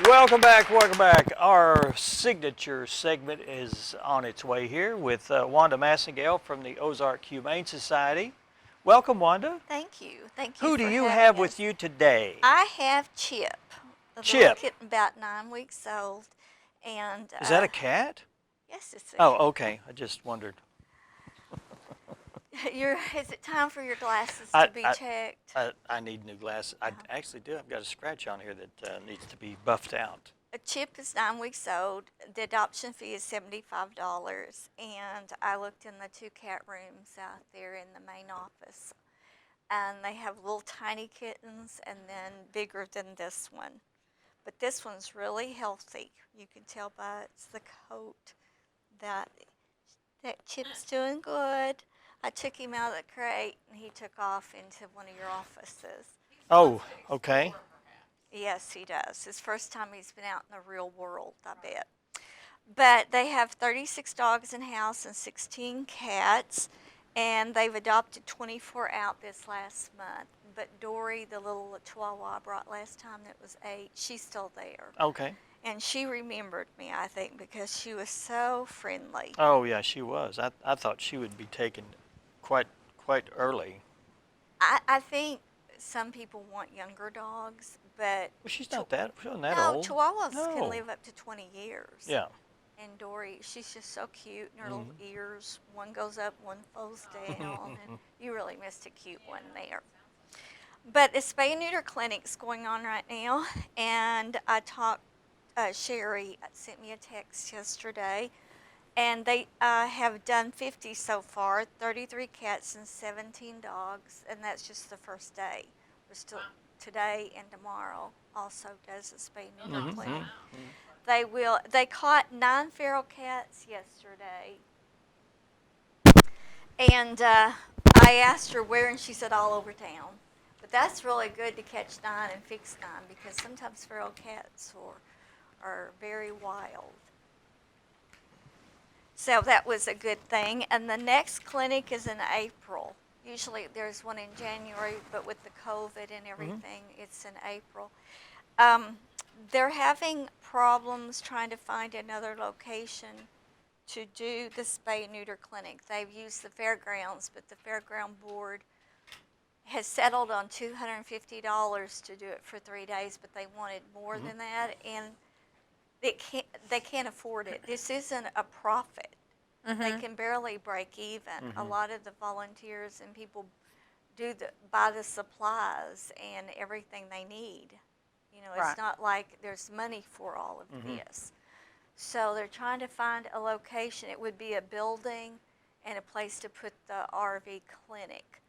Welcome back, welcome back. Our signature segment is on its way here with Wanda Massengale from the Ozark Humane Society. Welcome, Wanda. Thank you. Thank you Who do for you having have us. with you today? I have Chip, a little Chip. kitten about 9 weeks old, and Is that a cat? yes, it's a Oh, cat. okay. I just wondered. Is it time for your glasses I, to be I, checked? I need new glasses. I actually do. I've got a scratch on here that needs to be buffed out. Chip is 9 weeks old. The adoption fee is $75, and I looked in the two cat rooms out there in the main office, and they have little tiny kittens and then bigger than this one. But this one's really healthy. You can tell by the coat that Chip's doing good. I took him out of the crate and he took off into one of your offices. Oh, okay. Yes, he does. His first time he's been out in the real world, I bet. But they have 36 dogs in house and 16 cats, and they've adopted 24 out this last month. But Dory, the little Chihuahua I brought last time that was 8, she's still there. Okay. And she remembered me, I think, because she was so friendly. Oh, yeah, she was. I thought she would be taken quite early. I think some people want younger dogs, but Well, she's not that no, old. Chihuahuas No. can live up to 20 years. Yeah. And Dory, she's just so cute, and her Mhm. little ears, one goes up, one falls down, and you really missed a cute one there. But the spay and neuter clinic's going on right now, and I talked, Sherry sent me a text yesterday, and they have done 50 so far, 33 cats and 17 dogs, and that's just the first day. We're still today and tomorrow also does a spay and neuter clinic. They caught 9 feral cats yesterday, and I asked her where, and she said all over town. But that's really good to catch 9 and fix 9 because sometimes feral cats are very wild. So that was a good thing. And the next clinic is in April. Usually there's one in January, but with the COVID and everything, it's in April. They're having problems trying to find another location to do the spay and neuter clinic. They've used the fairgrounds, but the fairground board has settled on $250 to do it for 3 days, but they wanted more than that, and they can't afford it. This isn't a profit. They can barely break even. A lot of the volunteers and people buy the supplies and everything they need. You know, it's not like there's money for all of this. So they're trying to find a location. It would be a building and a place to put the RV clinic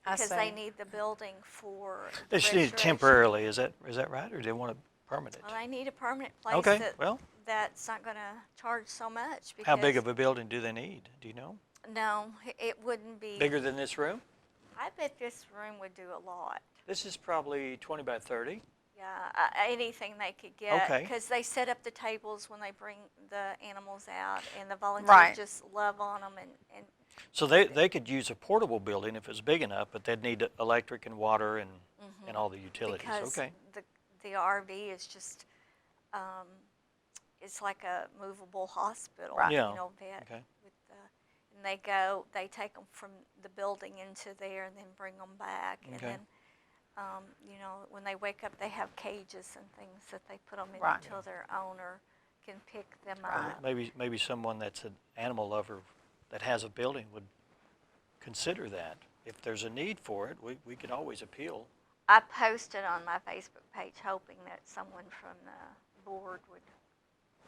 because they need the building for They should need it temporarily. Is that right, or do they want it permanent? Well, they need a permanent place Okay. Well, that's not going to charge so much. Because how big of a building do they need? Do you know? No, it wouldn't be. Bigger than this room? I bet this room would do a lot. This is probably 20 by 30. Yeah, anything they could get. Okay. Because they set up the tables when they bring the animals out, and the volunteers just love on them. And So they could use a portable building if it's big enough, but they'd need electric and water and all the utilities. because Okay. the RV is just, it's like a movable hospital. Yeah. You know, vet. Okay. And they take them from the building into there and then bring them back. And Okay. then, you know, when they wake up, they have cages and things that they put them in until their owner can pick them up. Maybe someone that's an animal lover that has a building would consider that. If there's a need for it, we could always appeal. I posted on my Facebook page hoping that someone from the board would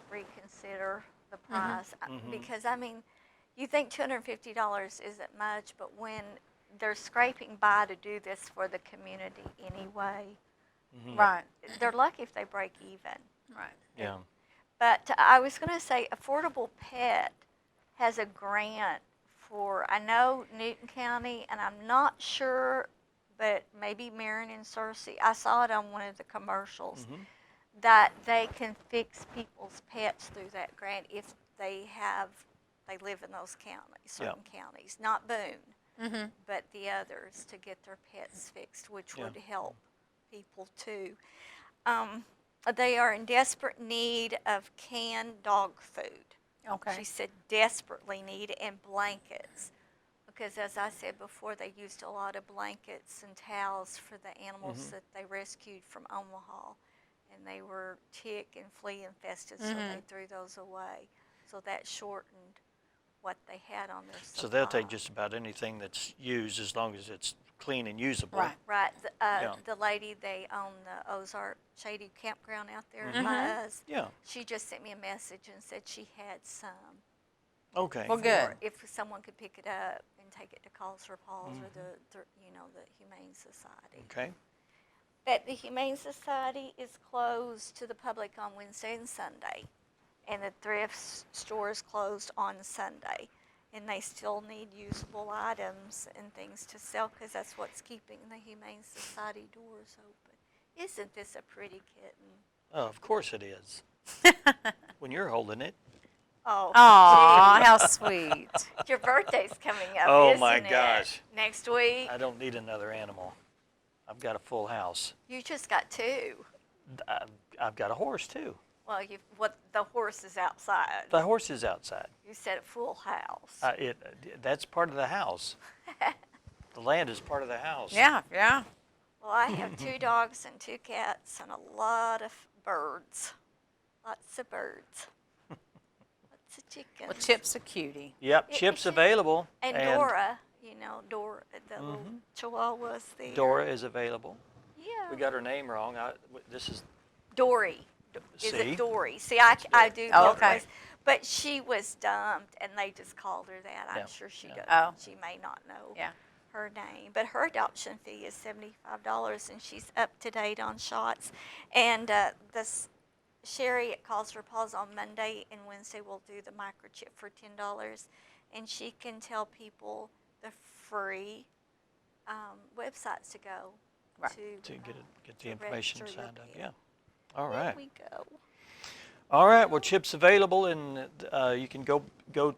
reconsider the price. Because, I mean, you think $250 isn't much, but when they're scraping by to do this for the community anyway, they're lucky if they break even. Yeah. But I was going to say Affordable Pet has a grant for, I know Newton County, and I'm not sure, but maybe Marion and Searcy. I saw it on one of the commercials that they can fix people's pets through that grant if they live in those counties, certain counties, not Boone, but the others, to get their pets fixed, which would help people too. They are in desperate need of canned dog food. Okay. She said desperately need, and blankets. Because as I said before, they used a lot of blankets and towels for the animals that they rescued from Omaha. And they were tick and flea infested, so they threw those away. So that shortened what they had on their supply. So they'll take just about anything that's used as long as it's clean and usable. Right. Right. Yeah. The lady, they own the Ozark Shady Campground out there by us. Yeah. She just sent me a message and said she had some. Okay. Well, good. Or if someone could pick it up and take it to Calls for Paws or the Humane Society. Okay. But the Humane Society is closed to the public on Wednesday and Sunday. And the thrift store is closed on Sunday. And they still need usable items and things to sell because that's what's keeping the Humane Society doors open. Isn't this a pretty kitten? Oh, of course it is. When you're holding it. Oh, Aw, how sweet. gee. Your birthday's coming up, Oh, isn't my it? gosh. Next week. I don't need another animal. I've got a full house. You just got two. I've got a horse too. Well, the horse is outside. The horse is outside. You said a full house. That's part of the house. The land is part of the house. Yeah, yeah. Well, I have 2 dogs and 2 cats and a lot of birds. Lots of birds. Lots of chickens. Well, Chip's a cutie. Yep. It- Chip's it- available. And Dora, Dora, the little Chihuahua's there. Dora is available. Yeah. We got her name wrong. This is Dory. Is See? it Dory? See, I do Oh, both okay. ways. But she was dumped, and they just called her that. I'm Yeah, sure she yeah. does. Oh. She may not know Yeah. her name. But her adoption fee is $75, and she's up to date on shots. And Sherry at Calls for Paws on Monday and Wednesday will do the microchip for $10, and she can tell people the free websites to go Right. to get the to information register your signed up. pet. Yeah. All There right. we go. All right. Well, Chip's available, and you can go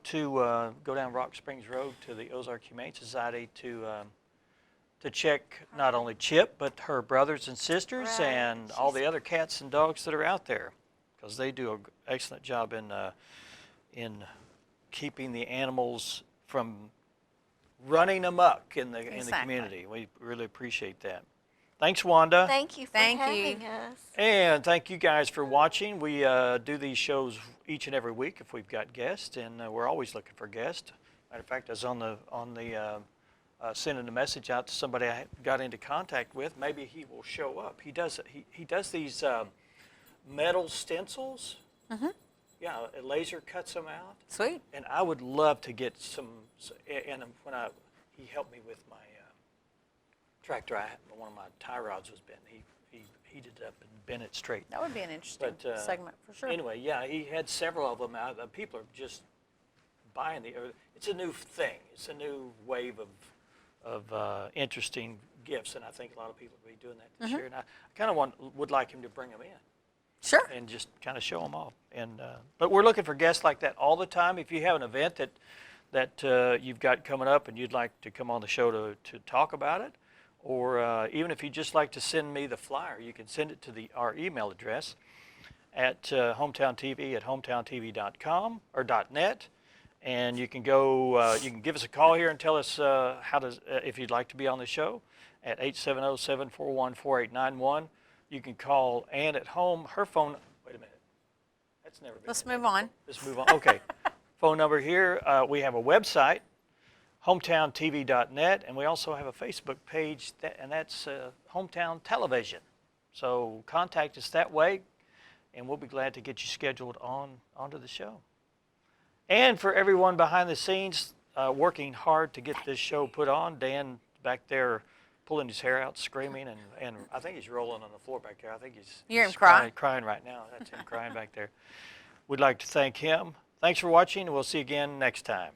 down Rock Springs Road to the Ozark Humane Society to check not only Chip but her brothers and sisters Right. and all the other cats and dogs that are out there, because they do an excellent job in keeping the animals from running amok in the Exactly. community. We really appreciate that. Thanks, Wanda. Thank you for Thank you. having us. And thank you guys for watching. We do these shows each and every week if we've got guests, and we're always looking for guests. Matter of fact, I was on the sending a message out to somebody I got into contact with. Maybe he will show up. He does these metal stencils. Yeah, a laser cuts them out, Sweet. and I would love to get some. And when he helped me with my tractor, one of my tie rods was bent. He heated it up and bent it straight. That would be an interesting But, segment for sure. Anyway, yeah, he had several of them out. People are just buying it's a new thing. It's a new wave of interesting gifts, and I think a lot of people will be doing that this year. And I kind of would like him to bring them in Sure. and just kind of show them off. And but we're looking for guests like that all the time. If you have an event that you've got coming up and you'd like to come on the show to talk about it, or even if you'd just like to send me the flyer, you can send it to our email address at hometowntv@hometowntv.com or .net, and you can go. You can give us a call here and tell us if you'd like to be on the show at 870-741-4891. You can call Ann at home. Her phone. Wait a minute. That's never been. Let's in there move on. before. Let's move on. Okay. Phone number here. We have a website, hometowntv.net, and we also have a Facebook page, and that's Hometown Television. So contact us that way, and we'll be glad to get you scheduled onto the show. And for everyone behind the scenes working hard to get this show put on, Dan back there pulling his hair out, screaming, and I think he's rolling on the floor back there. I think he's You hear him cry? crying right now. That's him crying back there. We'd like to thank him. Thanks for watching, and we'll see you again next time.